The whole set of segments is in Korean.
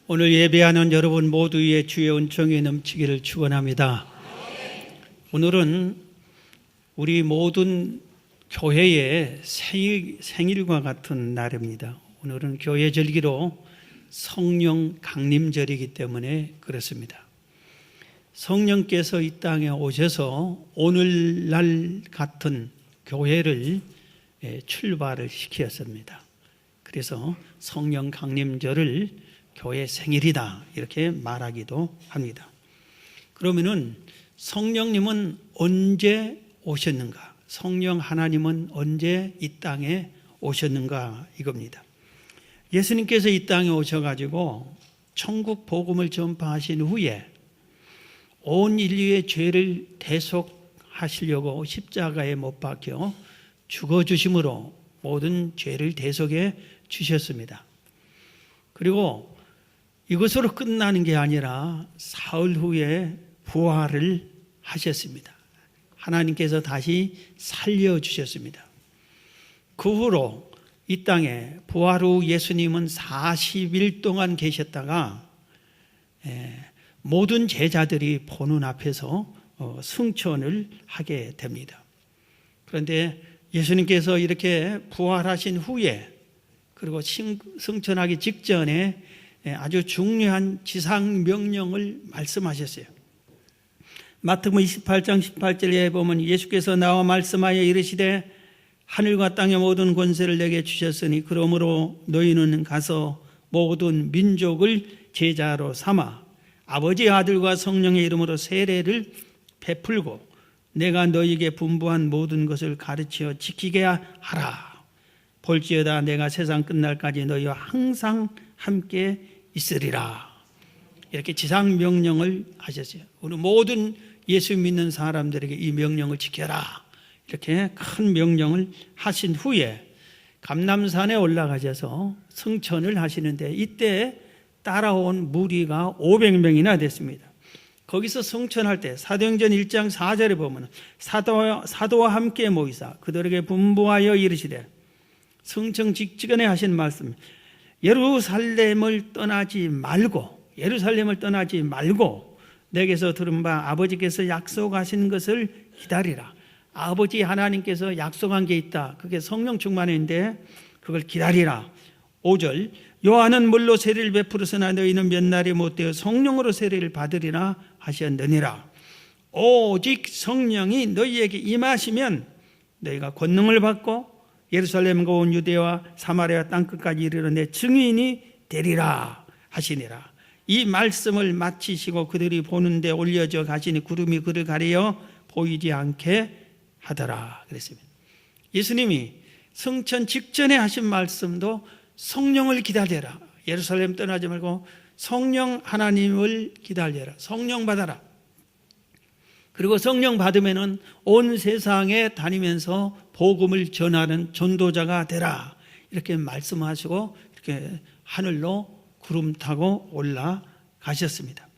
오늘 예배하는 여러분 모두의 주의 은총이 넘치기를 축원합니다. 오늘은 우리 모든 교회의 생일과 같은 날입니다. 오늘은 교회 절기로 성령 강림절이기 때문에 그렇습니다. 성령께서 이 땅에 오셔서 오늘날 같은 교회를 출발을 시켰습니다. 그래서 성령 강림절을 교회 생일이다 이렇게 말하기도 합니다. 그러면은 성령님은 언제 오셨는가? 성령 하나님은 언제 이 땅에 오셨는가 이겁니다. 예수님께서 이 땅에 오셔가지고 천국 복음을 전파하신 후에 온 인류의 죄를 대속하시려고 십자가에 못 박혀 죽어주심으로 모든 죄를 대속해 주셨습니다. 그리고 이것으로 끝나는 게 아니라 사흘 후에 부활을 하셨습니다. 하나님께서 다시 살려주셨습니다. 그 후로 이 땅에 부활 후 예수님은 40일 동안 계셨다가 모든 제자들이 보는 앞에서 승천을 하게 됩니다. 그런데 예수님께서 이렇게 부활하신 후에 그리고 승천하기 직전에 아주 중요한 지상 명령을 말씀하셨어요. 마태복음 28장 18절에 보면 예수께서 나와 말씀하여 이르시되 하늘과 땅의 모든 권세를 내게 주셨으니 그러므로 너희는 가서 모든 민족을 제자로 삼아 아버지 아들과 성령의 이름으로 세례를 베풀고 내가 너희에게 분부한 모든 것을 가르쳐 지키게 하라. 볼지어다 내가 세상 끝날까지 너희와 항상 함께 있으리라. 이렇게 지상 명령을 하셨어요. 우리 모든 예수 믿는 사람들에게 이 명령을 지켜라. 이렇게 큰 명령을 하신 후에 감람산에 올라가셔서 승천을 하시는데 이때 따라온 무리가 500명이나 됐습니다. 거기서 승천할 때 사도행전 1장 4절에 보면 사도와 함께 모이사 그들에게 분부하여 이르시되 승천 직전에 하신 말씀 예루살렘을 떠나지 말고 내게서 들은 바 아버지께서 약속하신 것을 기다리라. 아버지 하나님께서 약속한 게 있다. 그게 성령 충만인데 그걸 기다리라. 5절 요한은 물로 세례를 베풀었으나 너희는 몇 날이 못되어 성령으로 세례를 받으리라 하셨느니라. 오직 성령이 너희에게 임하시면 너희가 권능을 받고 예루살렘과 온 유대와 사마리아 땅끝까지 이르러 내 증인이 되리라 하시니라. 이 말씀을 마치시고 그들이 보는데 올려져 가시니 구름이 그를 가리어 보이지 않게 하더라 그랬습니다. 예수님이 승천 직전에 하신 말씀도 성령을 기다려라. 예루살렘 떠나지 말고 성령 하나님을 기다려라. 성령 받아라. 그리고 성령 받으면은 온 세상에 다니면서 복음을 전하는 전도자가 되라. 이렇게 말씀하시고 이렇게 하늘로 구름 타고 올라가셨습니다.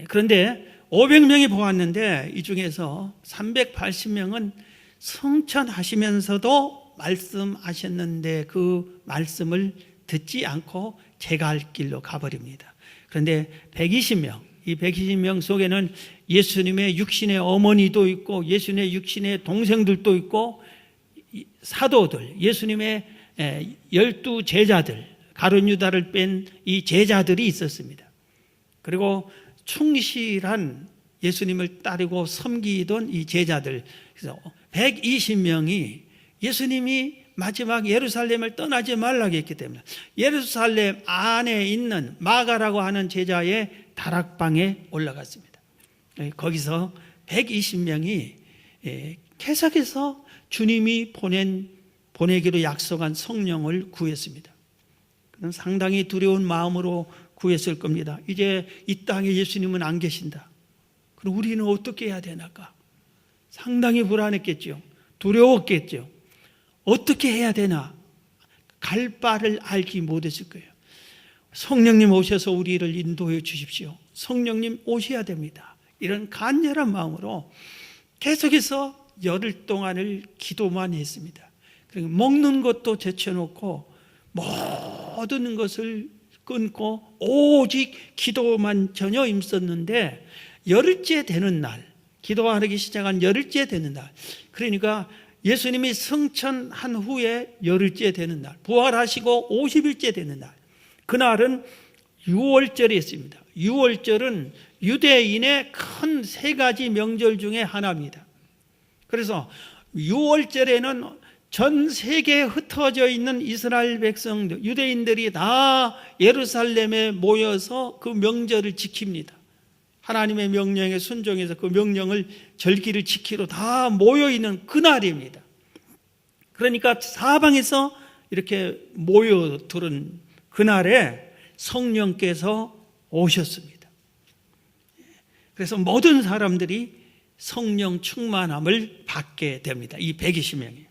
그런데 500명이 보았는데 이 중에서 380명은 승천하시면서도 말씀하셨는데 그 말씀을 듣지 않고 제가 할 길로 가버립니다. 그런데 120명, 이 120명 속에는 예수님의 육신의 어머니도 있고 예수님의 육신의 동생들도 있고 사도들, 예수님의 12 제자들, 가룟 유다를 뺀 이 제자들이 있었습니다. 그리고 충실한 예수님을 따르고 섬기던 이 제자들, 그래서 120명이 예수님이 마지막 예루살렘을 떠나지 말라고 했기 때문에 예루살렘 안에 있는 마가라고 하는 제자의 다락방에 올라갔습니다. 거기서 120명이 계속해서 주님이 보내기로 약속한 성령을 구했습니다. 그럼 상당히 두려운 마음으로 구했을 겁니다. 이제 이 땅에 예수님은 안 계신다. 그럼 우리는 어떻게 해야 되나까? 상당히 불안했겠죠. 두려웠겠죠. 어떻게 해야 되나? 갈 바를 알기 못했을 거예요. 성령님 오셔서 우리를 인도해 주십시오. 성령님 오셔야 됩니다. 이런 간절한 마음으로 계속해서 열흘 동안을 기도만 했습니다. 그리고 먹는 것도 제쳐놓고 모든 것을 끊고 오직 기도만 전혀 힘썼는데 열흘째 되는 날, 기도하기 시작한 열흘째 되는 날, 그러니까 예수님이 승천한 후에 열흘째 되는 날, 부활하시고 50일째 되는 날, 그날은 유월절이었습니다. 유월절은 유대인의 큰 세 가지 명절 중에 하나입니다. 그래서 유월절에는 전 세계에 흩어져 있는 이스라엘 백성들, 유대인들이 다 예루살렘에 모여서 그 명절을 지킵니다. 하나님의 명령에 순종해서 그 명령을, 절기를 지키러 다 모여있는 그날입니다. 그러니까 사방에서 이렇게 모여들은 그날에 성령께서 오셨습니다. 그래서 모든 사람들이 성령 충만함을 받게 됩니다. 이 120명이.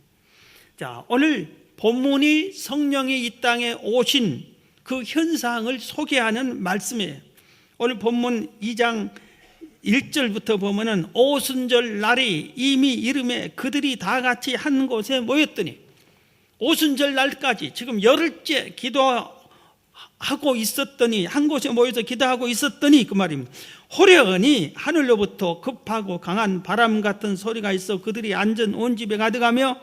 자, 오늘 본문이 성령이 이 땅에 오신 그 현상을 소개하는 말씀이에요. 오늘 본문 2장 1절부터 보면은 오순절 날이 이미 이름에 그들이 다 같이 한 곳에 모였더니, 오순절 날까지 지금 열흘째 기도하고 있었더니, 한 곳에 모여서 기도하고 있었더니 그 말입니다. 호련히 하늘로부터 급하고 강한 바람 같은 소리가 있어 그들이 앉은 온 집에 가득하며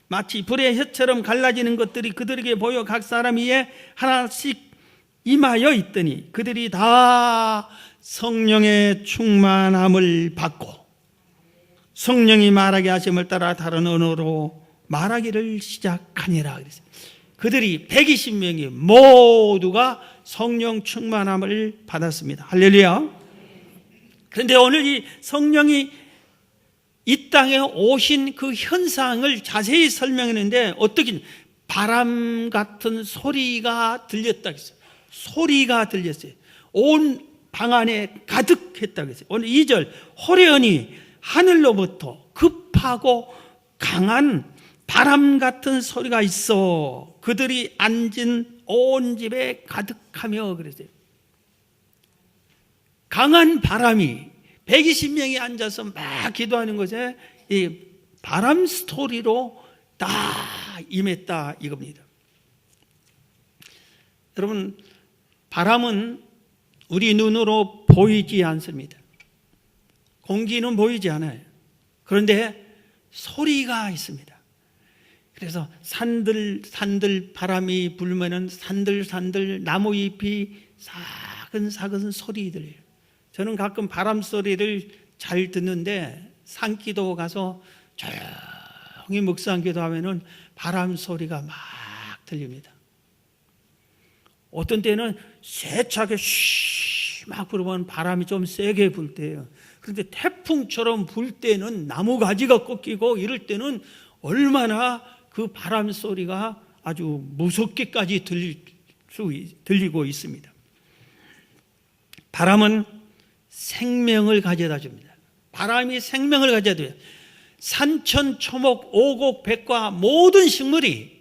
마치 불의 혀처럼 갈라지는 것들이 그들에게 보여 각 사람 위에 하나씩 임하여 있더니 그들이 다 성령의 충만함을 받고 성령이 말하게 하심을 따라 다른 언어로 말하기를 시작하니라. 그들이 120명이 모두가 성령 충만함을 받았습니다. 할렐루야. 그런데 오늘 이 성령이 이 땅에 오신 그 현상을 자세히 설명했는데, 어떻게 바람 같은 소리가 들렸다 했어요. 소리가 들렸어요. 온 방 안에 가득했다고 했어요. 오늘 2절, 호련히 하늘로부터 급하고 강한 바람 같은 소리가 있어 그들이 앉은 온 집에 가득하며 그랬어요. 강한 바람이 120명이 앉아서 막 기도하는 것에 이 바람 스토리로 다 임했다 이겁니다. 여러분, 바람은 우리 눈으로 보이지 않습니다. 공기는 보이지 않아요. 그런데 소리가 있습니다. 그래서 산들 바람이 불면은 산들 나무잎이 사근사근 소리 들려요. 저는 가끔 바람 소리를 잘 듣는데 산기도 가서 조용히 묵상기도 하면은 바람 소리가 막 들립니다. 어떤 때는 세차게 막 불면 바람이 좀 세게 불 때예요. 그런데 태풍처럼 불 때는 나무 가지가 꺾이고 이럴 때는 얼마나 그 바람 소리가 아주 무섭게까지 들리고 있습니다. 바람은 생명을 가져다 줍니다. 바람이 생명을 가져다 줘요. 산천, 초목, 오곡, 백과 모든 식물이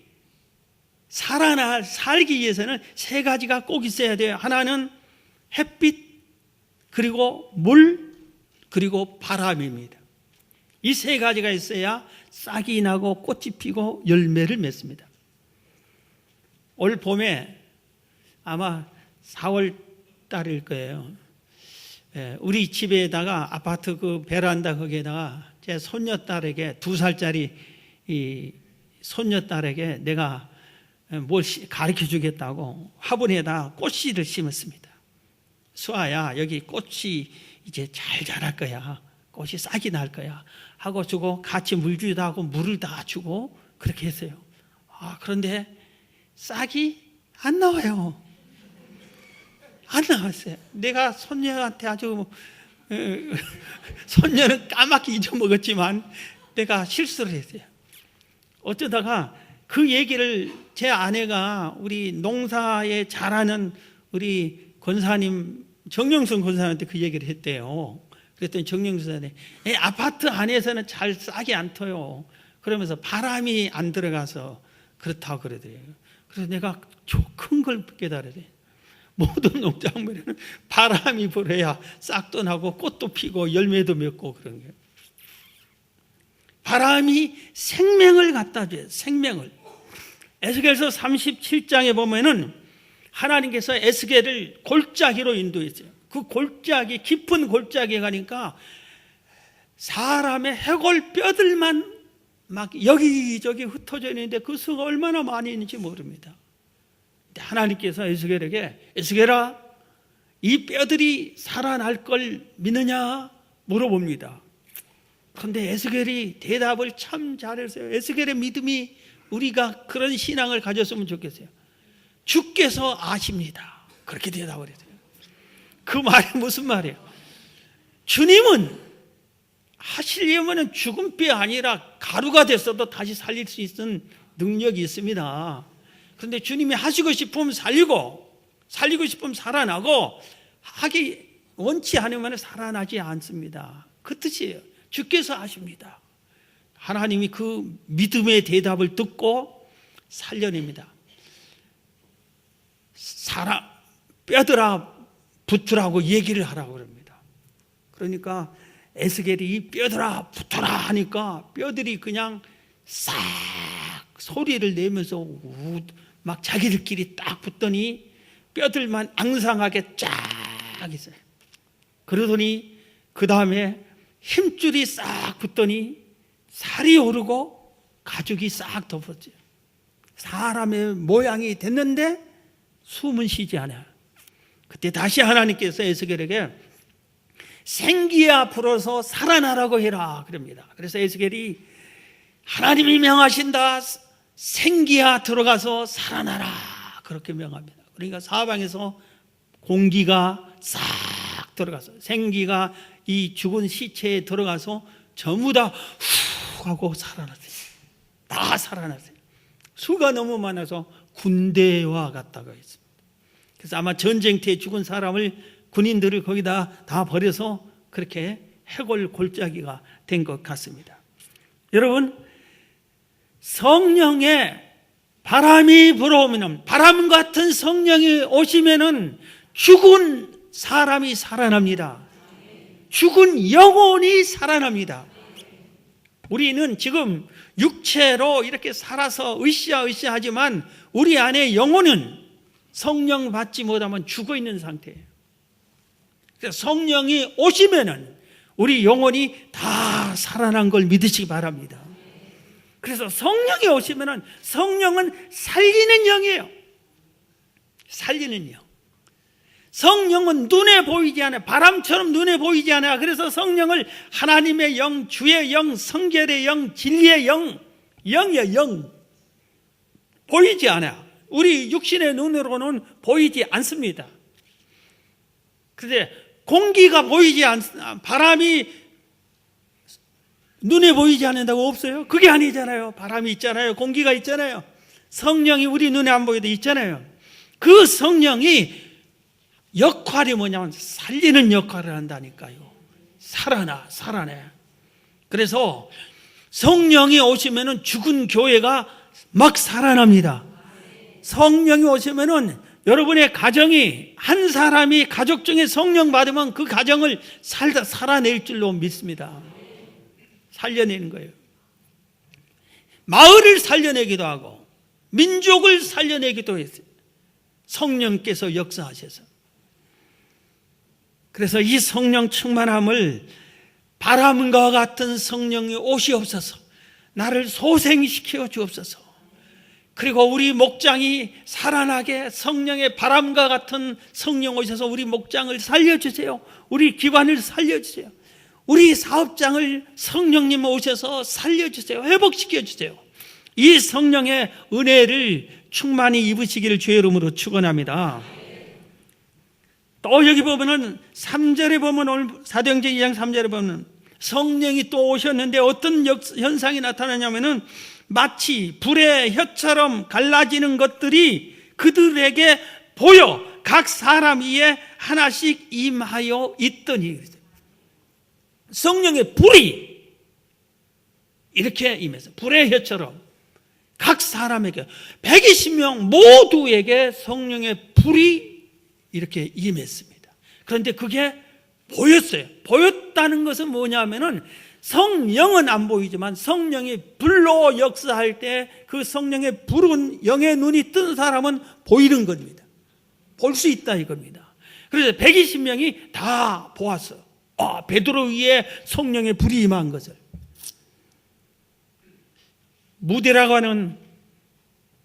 살기 위해서는 세 가지가 꼭 있어야 돼요. 하나는 햇빛, 그리고 물, 그리고 바람입니다. 이 세 가지가 있어야 싹이 나고 꽃이 피고 열매를 맺습니다. 올 봄에 아마 4월 달일 거예요. 우리 집에다가 아파트 그 베란다 거기에다가 제 손녀딸에게 2살짜리 이 손녀딸에게 내가 뭘 가르쳐 주겠다고 화분에다 꽃씨를 심었습니다. 수아야, 여기 꽃이 이제 잘 자랄 거야. 꽃이 싹이 날 거야. 하고 주고 같이 물 주기도 하고 물을 다 주고 그렇게 했어요. 그런데 싹이 안 나와요. 안 나왔어요. 내가 손녀한테 아주 손녀는 까맣게 잊어먹었지만 내가 실수를 했어요. 어쩌다가 그 얘기를 제 아내가 우리 농사에 잘하는 우리 권사님 정영순 권사님한테 그 얘기를 했대요. 그랬더니 정영순 권사님이 아파트 안에서는 잘 싹이 안 터요. 그러면서 바람이 안 들어가서 그렇다고 그러더래요. 그래서 내가 큰 걸 깨달아야 돼. 모든 농작물에는 바람이 불어야 싹도 나고 꽃도 피고 열매도 맺고 그런 거예요. 바람이 생명을 갖다 줘요. 생명을. 에스겔서 37장에 보면은 하나님께서 에스겔을 골짜기로 인도했어요. 그 골짜기, 깊은 골짜기에 가니까 사람의 해골 뼈들만 막 여기저기 흩어져 있는데 그 수가 얼마나 많이 있는지 모릅니다. 근데 하나님께서 에스겔에게, 에스겔아, 이 뼈들이 살아날 걸 믿느냐 물어봅니다. 그런데 에스겔이 대답을 참 잘했어요. 에스겔의 믿음이, 우리가 그런 신앙을 가졌으면 좋겠어요. 주께서 아십니다. 그렇게 대답을 했어요. 그 말이 무슨 말이에요? 주님은 하시려면 죽은 뼈 아니라 가루가 됐어도 다시 살릴 수 있는 능력이 있습니다. 그런데 주님이 하시고 싶으면 살리고 싶으면 살아나고, 하기 원치 않으면 살아나지 않습니다. 그 뜻이에요. 주께서 아십니다. 하나님이 그 믿음의 대답을 듣고 살려냅니다. 뼈들아 붙으라고 얘기를 하라고 그럽니다. 그러니까 에스겔이 이 뼈들아 붙어라 하니까 뼈들이 그냥 싹 소리를 내면서 막 자기들끼리 딱 붙더니 뼈들만 앙상하게 쫙 있어요. 그러더니 그 다음에 힘줄이 싹 붙더니 살이 오르고 가죽이 싹 덮었죠. 사람의 모양이 됐는데 숨은 쉬지 않아요. 그때 다시 하나님께서 에스겔에게 생기야 불어서 살아나라고 해라 그럽니다. 그래서 에스겔이 하나님이 명하신다, 생기야 들어가서 살아나라, 그렇게 명합니다. 그러니까 사방에서 공기가 싹 들어가서, 생기가 이 죽은 시체에 들어가서 전부 다 후 하고 살아났어요. 다 살아났어요. 수가 너무 많아서 군대와 같다고 했습니다. 그래서 아마 전쟁터에 죽은 사람을, 군인들을 거기다 다 버려서 그렇게 해골 골짜기가 된 것 같습니다. 여러분, 성령의 바람이 불어오면, 바람 같은 성령이 오시면은 죽은 사람이 살아납니다. 죽은 영혼이 살아납니다. 우리는 지금 육체로 이렇게 살아서 으쌰으쌰하지만 우리 안에 영혼은 성령 받지 못하면 죽어 있는 상태예요. 그래서 성령이 오시면은 우리 영혼이 다 살아난 걸 믿으시기 바랍니다. 그래서 성령이 오시면은, 성령은 살리는 영이에요. 살리는 영. 성령은 눈에 보이지 않아요. 바람처럼 눈에 보이지 않아요. 그래서 성령을 하나님의 영, 주의 영, 성결의 영, 진리의 영, 영이에요. 영. 보이지 않아요. 우리 육신의 눈으로는 보이지 않습니다. 그런데 공기가 보이지 바람이 눈에 보이지 않는다고 없어요? 그게 아니잖아요. 바람이 있잖아요. 공기가 있잖아요. 성령이 우리 눈에 안 보여도 있잖아요. 그 성령이 역할이 뭐냐면 살리는 역할을 한다니까요. 살아내. 그래서 성령이 오시면은 죽은 교회가 막 살아납니다. 성령이 오시면은 여러분의 가정이, 한 사람이 가족 중에 성령 받으면 그 가정을 살아낼 줄로 믿습니다. 살려내는 거예요. 마을을 살려내기도 하고 민족을 살려내기도 했어요. 성령께서 역사하셔서. 그래서 이 성령 충만함을, 바람과 같은 성령이 오시옵소서, 나를 소생시켜 주옵소서. 그리고 우리 목장이 살아나게 성령의 바람과 같은 성령 오셔서 우리 목장을 살려주세요. 우리 기관을 살려주세요. 우리 사업장을 성령님 오셔서 살려주세요. 회복시켜주세요. 이 성령의 은혜를 충만히 입으시기를 주의 이름으로 축원합니다. 또 여기 보면은 3절에 보면, 오늘 사도행전 2장 3절에 보면 성령이 또 오셨는데 어떤 현상이 나타나냐면은 마치 불의 혀처럼 갈라지는 것들이 그들에게 보여 각 사람 위에 하나씩 임하여 있더니, 성령의 불이 이렇게 임해서 불의 혀처럼 각 사람에게, 120명 모두에게 성령의 불이 이렇게 임했습니다. 그런데 그게 보였어요. 보였다는 것은 뭐냐면은 성령은 안 보이지만 성령이 불로 역사할 때 그 성령의 불은, 영의 눈이 뜬 사람은 보이는 겁니다. 볼 수 있다 이겁니다. 그래서 120명이 다 보았어요. 베드로 위에 성령의 불이 임한 것을. 무디라고 하는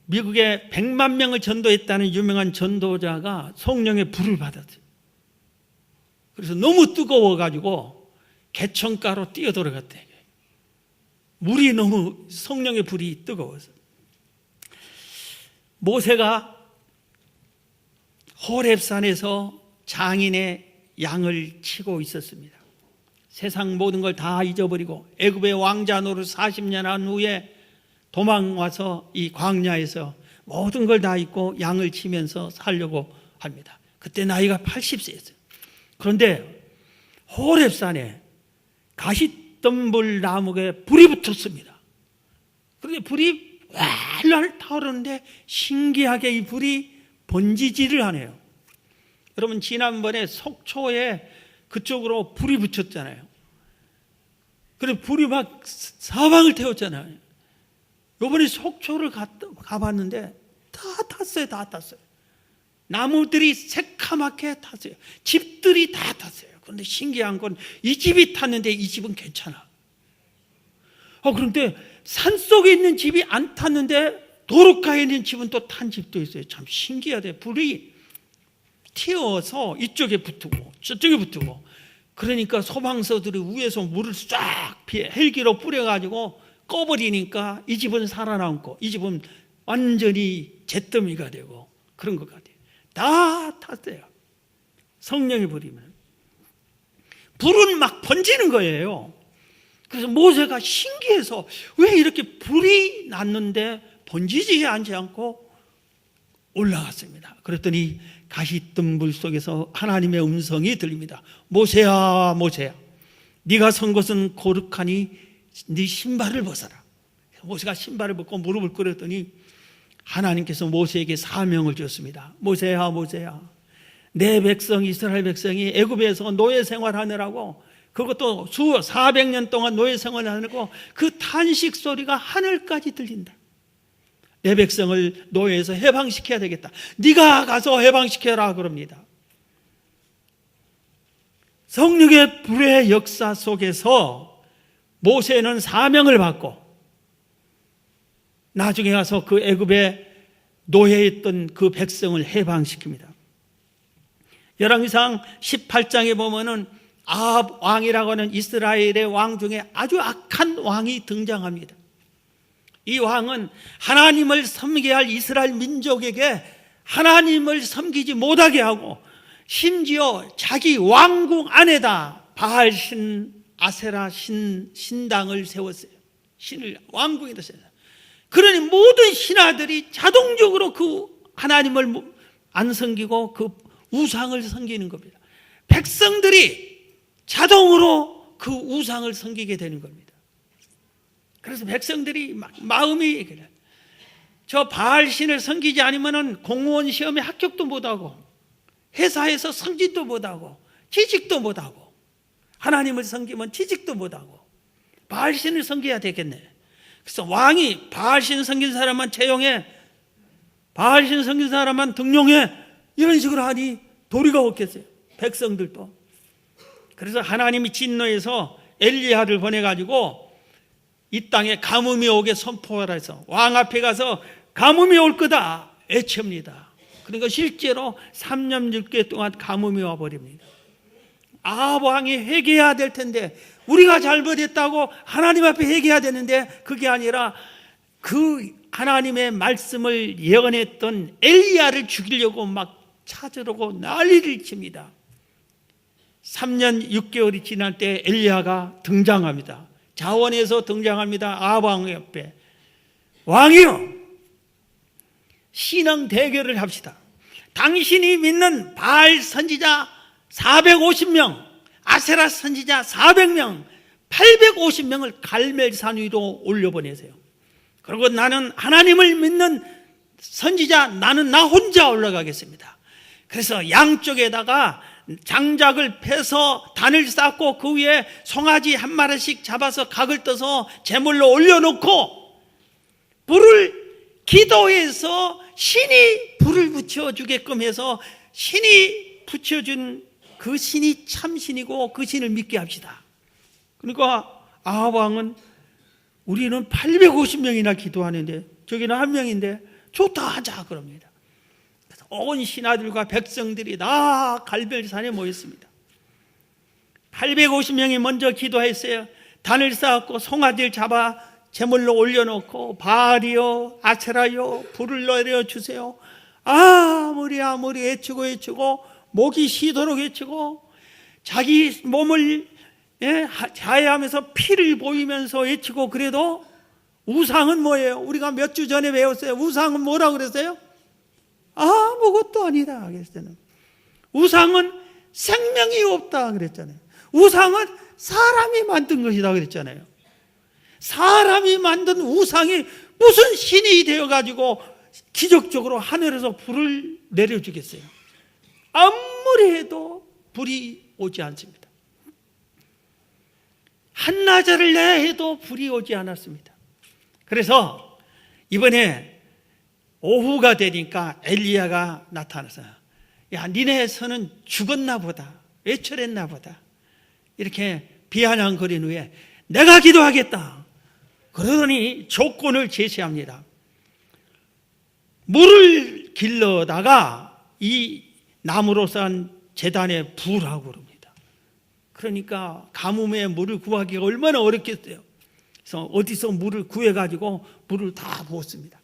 미국에 100만 명을 전도했다는 유명한 전도자가 성령의 불을 받았어요. 그래서 너무 뜨거워가지고 개천가로 뛰어들어갔대. 물이 너무 성령의 불이 뜨거워서. 모세가 호렙산에서 장인의 양을 치고 있었습니다. 세상 모든 걸 다 잊어버리고 애굽의 왕자 노릇 40년 한 후에 도망와서 이 광야에서 모든 걸 다 잊고 양을 치면서 살려고 합니다. 그때 나이가 80세였어요. 그런데 호렙산에 가시덤불 나무에 불이 붙었습니다. 그런데 불이 활활 타오르는데 신기하게 이 불이 번지질을 하네요. 여러분 지난번에 속초에 그쪽으로 불이 붙였잖아요. 그래 불이 막 사방을 태웠잖아요. 이번에 속초를 가봤는데 다 탔어요. 다 탔어요. 나무들이 새카맣게 탔어요. 집들이 다 탔어요. 그런데 신기한 건 이 집이 탔는데 이 집은 괜찮아. 그런데 산속에 있는 집이 안 탔는데 도로가에 있는 집은 또 탄 집도 있어요. 참 신기하대. 불이 튀어서 이쪽에 붙고 저쪽에 붙고, 그러니까 소방서들이 위에서 물을 쫙 헬기로 뿌려가지고 꺼버리니까 이 집은 살아남고 이 집은 완전히 잿더미가 되고 그런 것 같아요. 다 탔어요. 성령의 불이면 불은 막 번지는 거예요. 그래서 모세가 신기해서 왜 이렇게 불이 났는데 번지지 않고 올라갔습니다. 그랬더니 가시덤불 속에서 하나님의 음성이 들립니다. 모세야 모세야, 네가 선 곳은 거룩하니 네 신발을 벗어라. 모세가 신발을 벗고 무릎을 꿇었더니 하나님께서 모세에게 사명을 주었습니다. 모세야 모세야, 내 백성 이스라엘 백성이 애굽에서 노예 생활하느라고, 그것도 400년 동안 노예 생활하느라고 그 탄식 소리가 하늘까지 들린다. 내 백성을 노예에서 해방시켜야 되겠다. 네가 가서 해방시켜라 그럽니다. 성령의 불의 역사 속에서 모세는 사명을 받고 나중에 가서 그 애굽에 노예했던 그 백성을 해방시킵니다. 열왕기상 18장에 보면은 아합 왕이라고 하는 이스라엘의 왕 중에 아주 악한 왕이 등장합니다. 이 왕은 하나님을 섬겨야 할 이스라엘 민족에게 하나님을 섬기지 못하게 하고, 심지어 자기 왕궁 안에다 바알신 아세라 신당을 세웠어요. 신을 왕궁에다 세웠어요. 그러니 모든 신하들이 자동적으로 그 하나님을 안 섬기고 그 우상을 섬기는 겁니다. 백성들이 자동으로 그 우상을 섬기게 되는 겁니다. 그래서 백성들이 마음이 저 바알신을 섬기지 않으면 공무원 시험에 합격도 못하고 회사에서 승진도 못하고 취직도 못하고, 하나님을 섬기면 취직도 못하고 바알신을 섬겨야 되겠네. 그래서 왕이 바알신 섬긴 사람만 채용해, 바알신 섬긴 사람만 등용해, 이런 식으로 하니 도리가 없겠어요, 백성들도. 그래서 하나님이 진노해서 엘리야를 보내가지고 이 땅에 가뭄이 오게 선포하라 해서 왕 앞에 가서 가뭄이 올 거다 외칩니다. 그러니까 실제로 3년 6개월 동안 가뭄이 와버립니다. 아합 왕이 회개해야 될 텐데, 우리가 잘못했다고 하나님 앞에 회개해야 되는데 그게 아니라 그 하나님의 말씀을 예언했던 엘리야를 죽이려고 막 찾으려고 난리를 칩니다. 3년 6개월이 지날 때 엘리야가 등장합니다. 자원에서 등장합니다. 아합 왕 옆에. 왕이요, 신앙 대결을 합시다. 당신이 믿는 바알 선지자 450명, 아세라 선지자 400명, 850명을 갈멜산 위로 올려보내세요. 그리고 나는 하나님을 믿는 선지자, 나는 나 혼자 올라가겠습니다. 그래서 양쪽에다가 장작을 패서 단을 쌓고 그 위에 송아지 한 마리씩 잡아서 각을 떠서 제물로 올려놓고 불을 기도해서 신이 불을 붙여주게끔 해서 신이 붙여준 그 신이 참신이고 그 신을 믿게 합시다. 그러니까 아합 왕은 우리는 850명이나 기도하는데 저기는 한 명인데 좋다 하자 그럽니다. 그래서 온 신하들과 백성들이 다 갈멜산에 모였습니다. 850명이 먼저 기도했어요. 단을 쌓았고 송아지를 잡아 제물로 올려놓고 바알이요 아세라요 불을 내려주세요. 아무리 외치고 목이 쉬도록 외치고 자기 몸을 자해하면서 피를 보이면서 외치고 그래도 우상은 뭐예요? 우리가 몇 주 전에 배웠어요. 우상은 뭐라고 그랬어요? 아무것도 아니다 그랬잖아요. 우상은 생명이 없다 그랬잖아요. 우상은 사람이 만든 것이다 그랬잖아요. 사람이 만든 우상이 무슨 신이 되어가지고 기적적으로 하늘에서 불을 내려주겠어요? 아무리 해도 불이 오지 않습니다. 한나절을 내 해도 불이 오지 않았습니다. 그래서 이번에 오후가 되니까 엘리야가 나타나서 야 니네 선은 죽었나 보다 외출했나 보다 이렇게 비아냥거린 후에 내가 기도하겠다 그러더니 조건을 제시합니다. 물을 길러다가 이 나무로 싼 제단에 부으라고 그럽니다. 그러니까 가뭄에 물을 구하기가 얼마나 어렵겠어요. 그래서 어디서 물을 구해가지고 물을 다 부었습니다.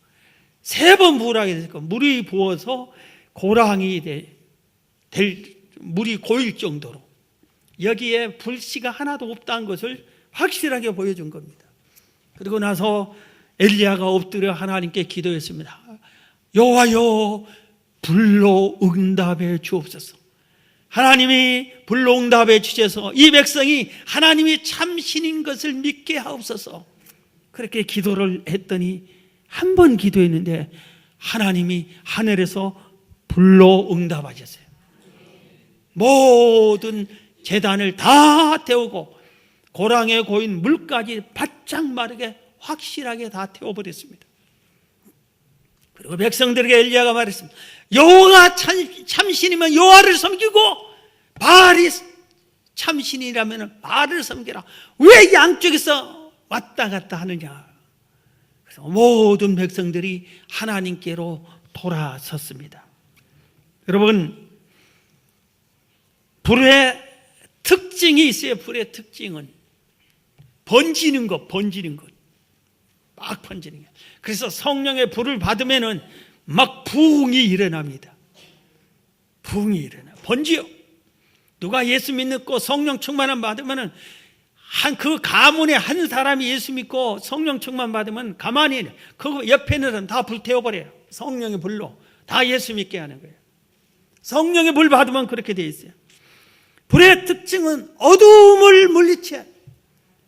3번 부으라고 했으니까 물이 부어서 고랑이 될 물이 고일 정도로 여기에 불씨가 하나도 없다는 것을 확실하게 보여준 겁니다. 그리고 나서 엘리야가 엎드려 하나님께 기도했습니다. 여호와여 불로 응답해 주옵소서. 하나님이 불로 응답해 주셔서 이 백성이 하나님이 참신인 것을 믿게 하옵소서. 그렇게 기도를 했더니 한 번 기도했는데 하나님이 하늘에서 불로 응답하셨어요. 모든 제단을 다 태우고 고랑에 고인 물까지 바짝 마르게 확실하게 다 태워버렸습니다. 그리고 백성들에게 엘리야가 말했습니다. 여호와가 참신이면 여호와를 섬기고 바알이 참신이라면 바알을 섬기라. 왜 양쪽에서 왔다 갔다 하느냐. 그래서 모든 백성들이 하나님께로 돌아섰습니다. 여러분, 불의 특징이 있어요. 불의 특징은 번지는 것. 막 번지는 것. 그래서 성령의 불을 받으면은 막 부흥이 일어납니다. 부흥이 일어나. 번지요. 누가 예수 믿고 성령 충만함 받으면은 그 가문에 한 사람이 예수 믿고 성령 충만 받으면 가만히 그 옆에 있는 다 불태워버려요. 성령의 불로 다 예수 믿게 하는 거예요. 성령의 불 받으면 그렇게 돼 있어요. 불의 특징은 어두움을 물리쳐.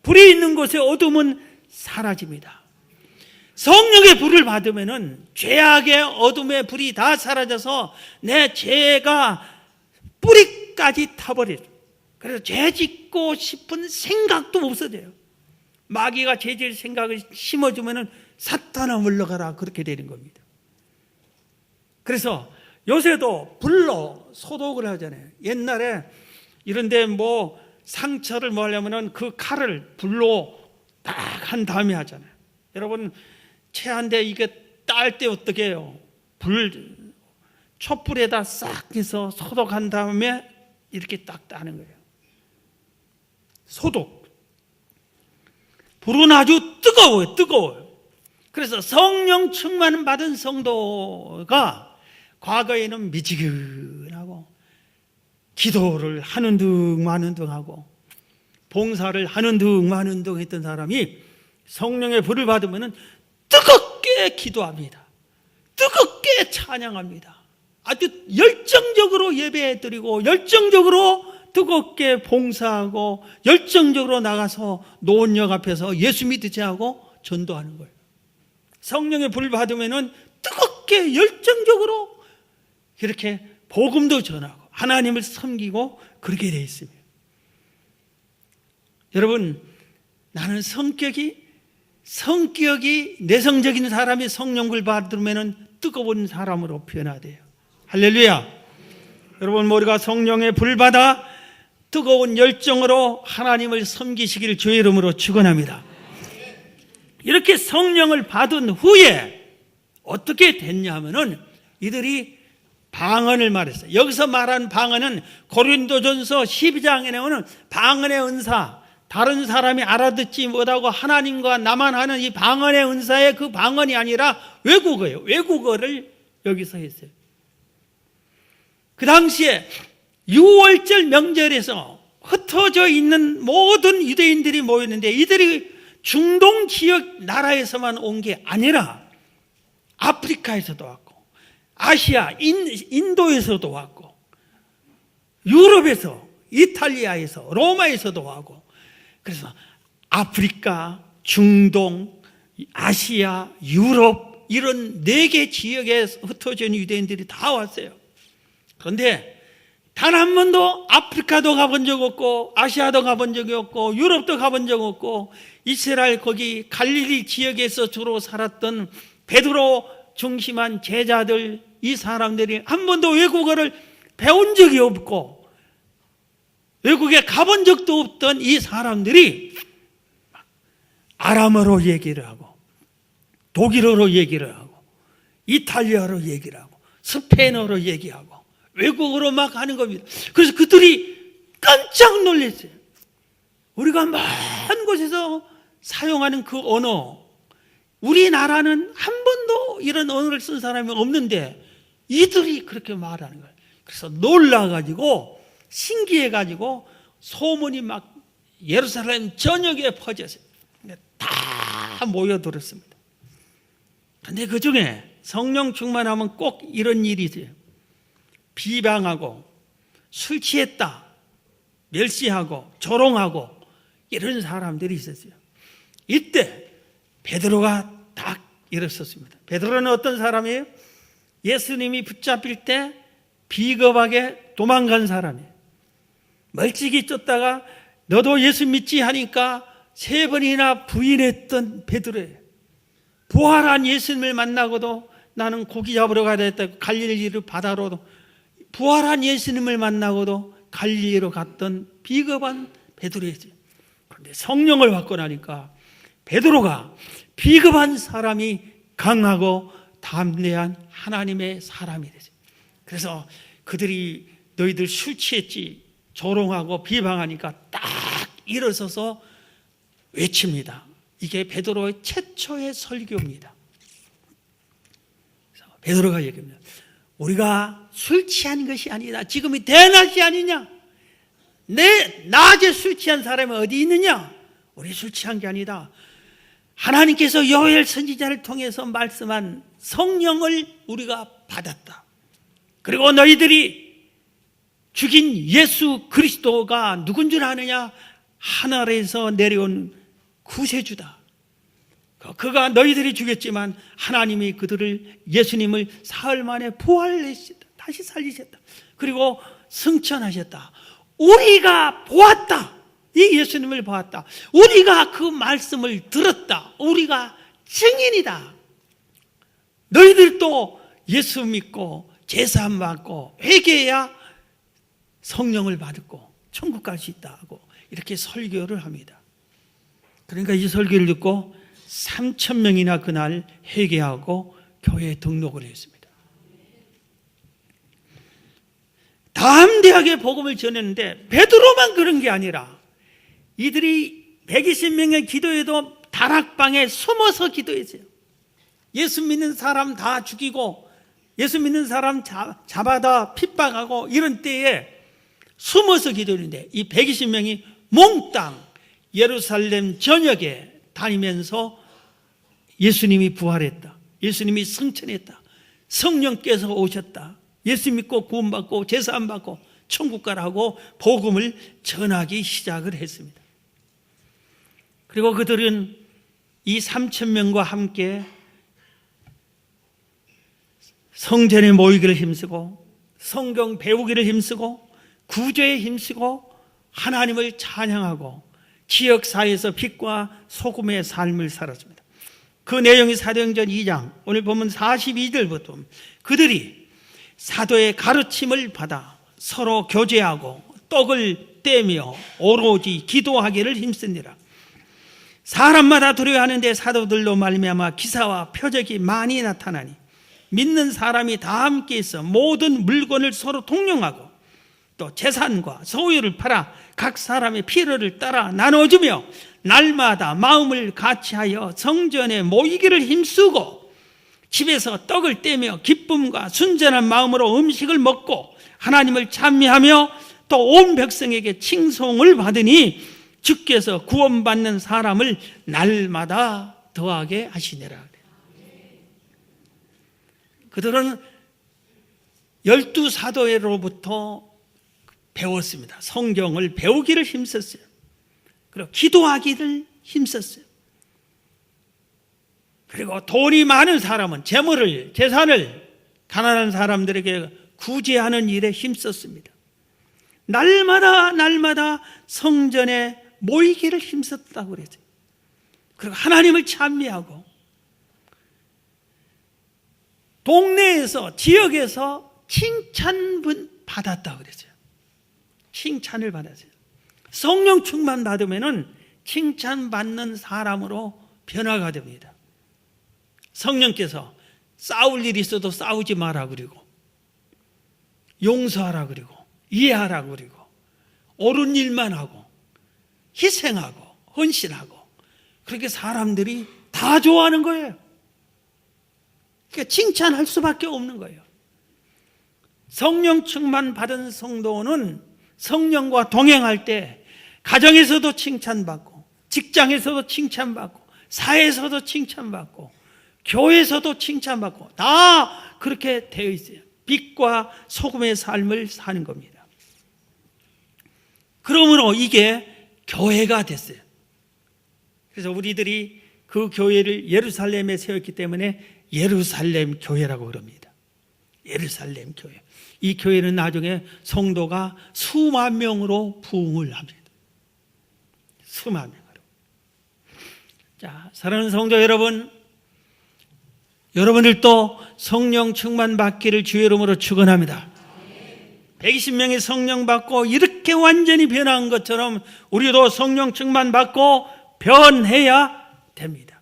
불이 있는 곳에 어두움은 사라집니다. 성령의 불을 받으면은 죄악의 어둠의 불이 다 사라져서 내 죄가 뿌리까지 타버려요. 그래서 죄 짓고 싶은 생각도 없어져요. 마귀가 죄 질 생각을 심어주면은 사탄아 물러가라 그렇게 되는 겁니다. 그래서 요새도 불로 소독을 하잖아요. 옛날에 이런데 뭐 상처를 뭐 하려면은 그 칼을 불로 딱 한 다음에 하잖아요. 여러분 체한데 이게 딸 때 어떻게 해요? 촛불에다 싹 해서 소독한 다음에 이렇게 딱 따는 거예요. 소독. 불은 아주 뜨거워요. 그래서 성령 충만 받은 성도가 과거에는 미지근하고 기도를 하는 둥 마는 둥 하고 봉사를 하는 둥 마는 둥 했던 사람이 성령의 불을 받으면 뜨겁게 기도합니다. 뜨겁게 찬양합니다. 아주 열정적으로 예배드리고 열정적으로 뜨겁게 봉사하고 열정적으로 나가서 노원역 앞에서 예수 믿으지 하고 전도하는 거예요. 성령의 불을 받으면 뜨겁게 열정적으로 이렇게 복음도 전하고 하나님을 섬기고 그렇게 되어 있습니다. 여러분, 나는 성격이 성격이 내성적인 사람이 성령을 받으면 뜨거운 사람으로 변화돼요. 할렐루야. 여러분, 우리가 성령의 불 받아 뜨거운 열정으로 하나님을 섬기시기를 주의 이름으로 축원합니다. 이렇게 성령을 받은 후에 어떻게 됐냐면은 이들이 방언을 말했어요. 여기서 말한 방언은 고린도전서 12장에 나오는 방언의 은사, 다른 사람이 알아듣지 못하고 하나님과 나만 하는 이 방언의 은사의 그 방언이 아니라 외국어예요. 외국어를 여기서 했어요. 그 당시에 6월절 명절에서 흩어져 있는 모든 유대인들이 모였는데 이들이 중동 지역 나라에서만 온 게 아니라 아프리카에서도 왔고 아시아, 인도에서도 왔고 유럽에서, 이탈리아에서, 로마에서도 왔고, 그래서 아프리카, 중동, 아시아, 유럽 이런 4개 지역에 흩어져 있는 유대인들이 다 왔어요. 그런데 단 한 번도 아프리카도 가본 적 없고 아시아도 가본 적이 없고 유럽도 가본 적 없고 이스라엘 거기 갈릴리 지역에서 주로 살았던 베드로 중심한 제자들, 이 사람들이 한 번도 외국어를 배운 적이 없고 외국에 가본 적도 없던 이 사람들이 아람어로 얘기를 하고 독일어로 얘기를 하고 이탈리아로 얘기를 하고 스페인어로 얘기하고 외국어로 막 하는 겁니다. 그래서 그들이 깜짝 놀랐어요. 우리가 먼 곳에서 사용하는 그 언어, 우리나라는 한 번도 이런 언어를 쓴 사람이 없는데 이들이 그렇게 말하는 거예요. 그래서 놀라가지고 신기해가지고 소문이 막 예루살렘 전역에 퍼졌어요. 다 모여들었습니다. 그런데 그 중에 성령 충만하면 꼭 이런 일이 있어요. 비방하고 술 취했다, 멸시하고 조롱하고 이런 사람들이 있었어요. 이때 베드로가 딱 일어섰습니다. 베드로는 어떤 사람이에요? 예수님이 붙잡힐 때 비겁하게 도망간 사람이에요. 멀찍이 쫓다가 너도 예수 믿지 하니까 3번이나 부인했던 베드로예요. 부활한 예수님을 만나고도 나는 고기 잡으러 가야 됐다고 갈릴리로 바다로, 부활한 예수님을 만나고도 갈릴리로 갔던 비겁한 베드로였어요. 그런데 성령을 받고 나니까 베드로가 비겁한 사람이 강하고 담대한 하나님의 사람이 됐어요. 그래서 그들이 너희들 술 취했지 조롱하고 비방하니까 딱 일어서서 외칩니다. 이게 베드로의 최초의 설교입니다. 그래서 베드로가 얘기합니다. 우리가 술 취한 것이 아니다. 지금이 대낮이 아니냐? 낮에 술 취한 사람이 어디 있느냐? 우리 술 취한 게 아니다. 하나님께서 요엘 선지자를 통해서 말씀한 성령을 우리가 받았다. 그리고 너희들이 죽인 예수 그리스도가 누군 줄 아느냐? 하늘에서 내려온 구세주다. 그가 너희들이 죽였지만 하나님이 그들을, 예수님을 사흘 만에 부활하셨다. 다시 살리셨다. 그리고 승천하셨다. 우리가 보았다. 이 예수님을 보았다. 우리가 그 말씀을 들었다. 우리가 증인이다. 너희들도 예수 믿고 제사함 받고 회개해야 성령을 받고 천국 갈 수 있다 하고 이렇게 설교를 합니다. 그러니까 이 설교를 듣고 3,000명이나 그날 회개하고 교회에 등록을 했습니다. 담대하게 복음을 전했는데 베드로만 그런 게 아니라 이들이 120명의 기도에도 다락방에 숨어서 기도했어요. 예수 믿는 사람 다 죽이고 예수 믿는 사람 잡아다 핍박하고 이런 때에 숨어서 기도했는데 이 120명이 몽땅 예루살렘 전역에 다니면서 예수님이 부활했다, 예수님이 승천했다, 성령께서 오셨다, 예수 믿고 구원받고 제사함 받고 천국 가라고 복음을 전하기 시작을 했습니다. 그리고 그들은 이 3,000명과 함께 성전에 모이기를 힘쓰고 성경 배우기를 힘쓰고 구제에 힘쓰고 하나님을 찬양하고 지역사회에서 빛과 소금의 삶을 살았습니다. 그 내용이 사도행전 2장 오늘 보면 42절부터 그들이 사도의 가르침을 받아 서로 교제하고 떡을 떼며 오로지 기도하기를 힘쓰니라. 사람마다 두려워하는데 사도들로 말미암아 기사와 표적이 많이 나타나니 믿는 사람이 다 함께 있어 모든 물건을 서로 통용하고 또 재산과 소유를 팔아 각 사람의 필요를 따라 나눠주며 날마다 마음을 같이하여 성전에 모이기를 힘쓰고 집에서 떡을 떼며 기쁨과 순전한 마음으로 음식을 먹고 하나님을 찬미하며 또 온 백성에게 칭송을 받으니 주께서 구원받는 사람을 날마다 더하게 하시니라. 그들은 12사도로부터 배웠습니다. 성경을 배우기를 힘썼어요. 그리고 기도하기를 힘썼어요. 그리고 돈이 많은 사람은 재산을 가난한 사람들에게 구제하는 일에 힘썼습니다. 날마다 성전에 모이기를 힘썼다고 그랬어요. 그리고 하나님을 찬미하고 동네에서 지역에서 칭찬 받았다고 그랬어요. 칭찬을 받았어요. 성령 충만 받으면은 칭찬받는 사람으로 변화가 됩니다. 성령께서 싸울 일이 있어도 싸우지 마라 그리고 용서하라 그리고 이해하라 그리고 옳은 일만 하고 희생하고 헌신하고 그렇게 사람들이 다 좋아하는 거예요. 그러니까 칭찬할 수밖에 없는 거예요. 성령 충만 받은 성도는 성령과 동행할 때 가정에서도 칭찬받고 직장에서도 칭찬받고 사회에서도 칭찬받고 교회에서도 칭찬받고 다 그렇게 되어 있어요. 빛과 소금의 삶을 사는 겁니다. 그러므로 이게 교회가 됐어요. 그래서 우리들이 그 교회를 예루살렘에 세웠기 때문에 예루살렘 교회라고 그럽니다. 예루살렘 교회. 이 교회는 나중에 성도가 수만 명으로 부흥을 합니다. 수만 명으로. 자, 사랑하는 성도 여러분, 여러분들도 성령 충만 받기를 주의 이름으로 축원합니다. 120명이 성령 받고 이렇게 완전히 변한 것처럼 우리도 성령 충만 받고 변해야 됩니다.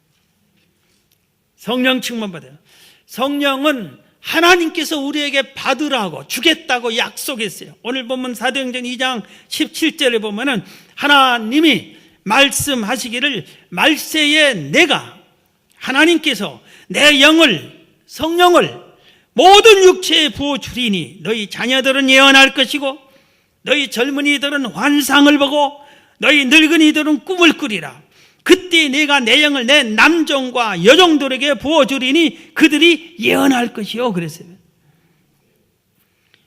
성령 충만 받아요. 성령은 하나님께서 우리에게 받으라고 주겠다고 약속했어요. 오늘 보면 사도행전 2장 17절에 보면은 하나님이 말씀하시기를 말세에 내가 하나님께서 내 영을 성령을 모든 육체에 부어주리니 너희 자녀들은 예언할 것이고 너희 젊은이들은 환상을 보고 너희 늙은이들은 꿈을 꾸리라. 그때 내가 내 영을 내 남종과 여종들에게 부어주리니 그들이 예언할 것이요 그랬어요.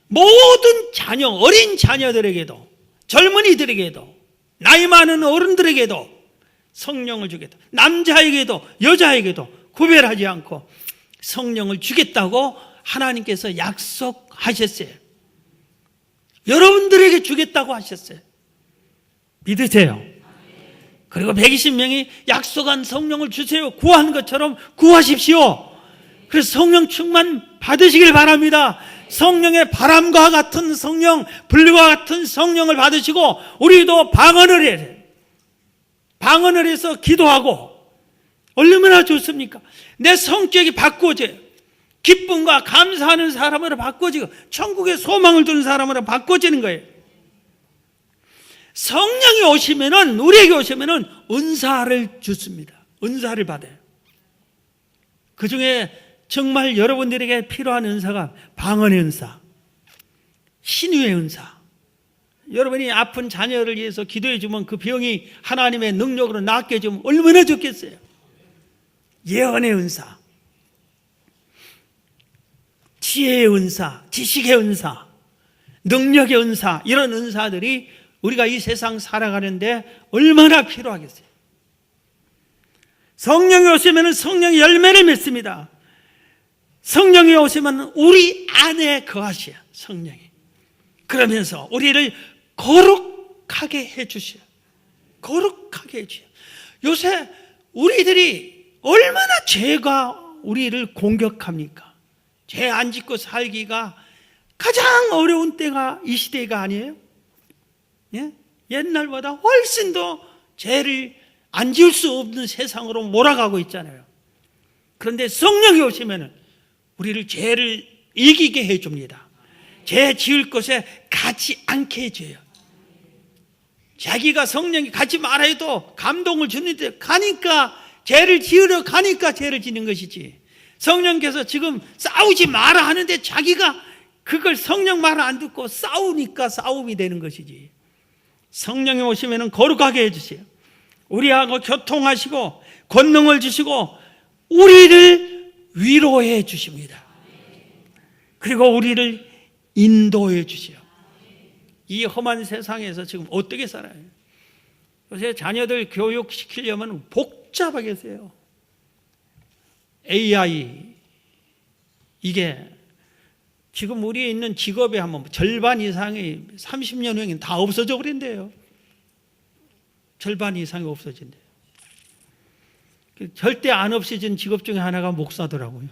모든 자녀, 어린 자녀들에게도 젊은이들에게도 나이 많은 어른들에게도 성령을 주겠다. 남자에게도 여자에게도 구별하지 않고 성령을 주겠다고 하나님께서 약속하셨어요. 여러분들에게 주겠다고 하셨어요. 믿으세요. 그리고 120명이 약속한 성령을 주세요. 구한 것처럼 구하십시오. 그래서 성령 충만 받으시길 바랍니다. 성령의 바람과 같은 성령, 불과 같은 성령을 받으시고 우리도 방언을 해서 기도하고 얼마나 좋습니까? 내 성격이 바꿔져요. 기쁨과 감사하는 사람으로 바꿔지고 천국의 소망을 두는 사람으로 바꿔지는 거예요. 성령이 오시면은 우리에게 오시면은 은사를 주십니다. 은사를 받아요. 그 중에 정말 여러분들에게 필요한 은사가 방언의 은사, 신유의 은사. 여러분이 아픈 자녀를 위해서 기도해 주면 그 병이 하나님의 능력으로 낫게 해주면 얼마나 좋겠어요. 예언의 은사, 지혜의 은사, 지식의 은사, 능력의 은사, 이런 은사들이 우리가 이 세상 살아가는데 얼마나 필요하겠어요. 성령이 오시면 성령의 열매를 맺습니다. 성령이 오시면 우리 안에 거하셔요. 성령이. 그러면서 우리를 거룩하게 해주셔요. 거룩하게 해주세요. 요새 우리들이 얼마나 죄가 우리를 공격합니까? 죄 안 짓고 살기가 가장 어려운 때가 이 시대가 아니에요? 예? 옛날보다 훨씬 더 죄를 안 지을 수 없는 세상으로 몰아가고 있잖아요. 그런데 성령이 오시면 우리를 죄를 이기게 해줍니다. 죄 지을 것에 가지 않게 해줘요. 자기가 성령이 가지 말아 해도 감동을 주는데 가니까 죄를 지으려 가니까 죄를 지는 것이지, 성령께서 지금 싸우지 마라 하는데 자기가 그걸 성령 말을 안 듣고 싸우니까 싸움이 되는 것이지. 성령이 오시면 거룩하게 해주세요. 우리하고 교통하시고 권능을 주시고 우리를 위로해 주십니다. 그리고 우리를 인도해 주세요. 이 험한 세상에서 지금 어떻게 살아요? 요새 자녀들 교육시키려면 복잡하게 해요. AI, 이게 지금 우리에 있는 직업의 한번 절반 이상이 30년 후에는 다 없어져 버린대요. 절반 이상이 없어진대요. 절대 안 없어진 직업 중에 하나가 목사더라고요.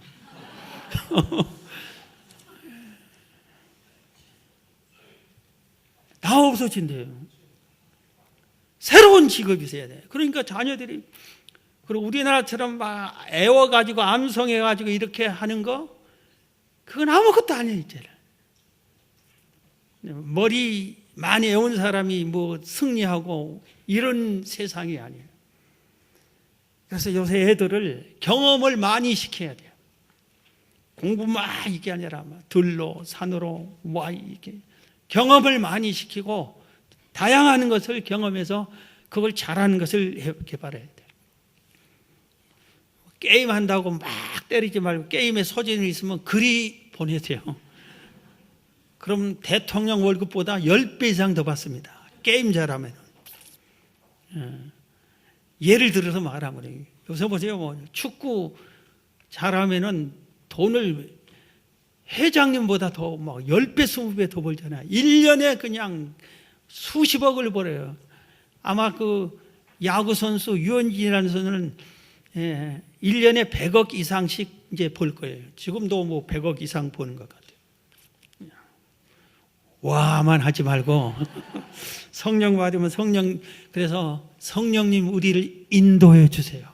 다 없어진대요. 새로운 직업이 있어야 돼요. 그러니까 자녀들이, 그리고 우리나라처럼 막 애워가지고 암송해가지고 이렇게 하는 거, 그건 아무것도 아니에요, 이제는. 머리 많이 애운 사람이 뭐 승리하고 이런 세상이 아니에요. 그래서 요새 애들을 경험을 많이 시켜야 돼요. 공부만 이게 아니라 들로, 산으로, 이렇게 경험을 많이 시키고 다양한 것을 경험해서 그걸 잘하는 것을 개발해야 돼요. 게임한다고 막 때리지 말고 게임에 소질이 있으면 글이 보내세요. 그럼 대통령 월급보다 10배 이상 더 받습니다. 게임 잘하면. 예를 들어서 말하면 요새 보세요. 뭐 축구 잘하면은 돈을 회장님보다 더 막 10배, 20배 더 벌잖아요. 1년에 그냥 수십억을 벌어요. 아마 그 야구선수 유현진이라는 선수는 1년에 100억 이상씩 이제 벌 거예요. 지금도 뭐 100억 이상 버는 것 같아요. 와만 하지 말고 성령 받으면 그래서 성령님 우리를 인도해 주세요.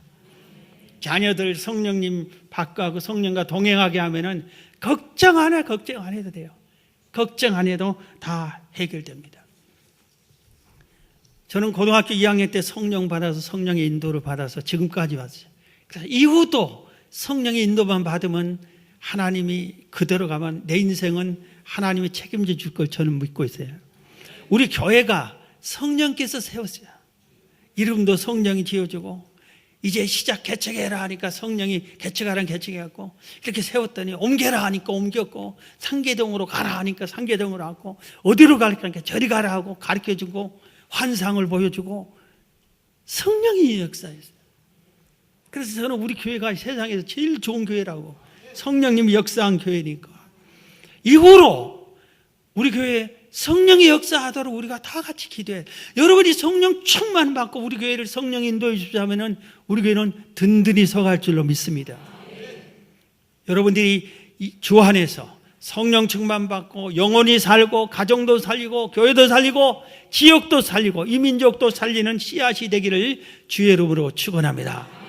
자녀들 성령님 받고 성령과 동행하게 하면은 걱정 안 해도 돼요. 걱정 안 해도 다 해결됩니다. 저는 고등학교 2학년 때 성령 받아서 성령의 인도를 받아서 지금까지 왔어요. 그래서 이후도 성령의 인도만 받으면 하나님이 그대로 가면 내 인생은 하나님이 책임져 줄 걸 저는 믿고 있어요. 우리 교회가 성령께서 세웠어요. 이름도 성령이 지어주고 이제 시작 개척해라 하니까 성령이 개척하라는 개척해갖고 이렇게 세웠더니 옮겨라 하니까 옮겼고 상계동으로 가라 하니까 상계동으로 갔고 어디로 가니까 저리 가라 하고 가르쳐주고 환상을 보여주고 성령이 역사했어요. 그래서 저는 우리 교회가 세상에서 제일 좋은 교회라고, 성령님이 역사한 교회니까. 이후로 우리 교회에 성령이 역사하도록 우리가 다 같이 기도해요. 여러분이 성령 충만 받고 우리 교회를 성령 인도해 주시자면 우리 교회는 든든히 서갈 줄로 믿습니다. 여러분들이 주 안에서 성령 충만 받고 영혼이 살고 가정도 살리고 교회도 살리고 지역도 살리고 이민족도 살리는 씨앗이 되기를 주의 이름으로 축원합니다.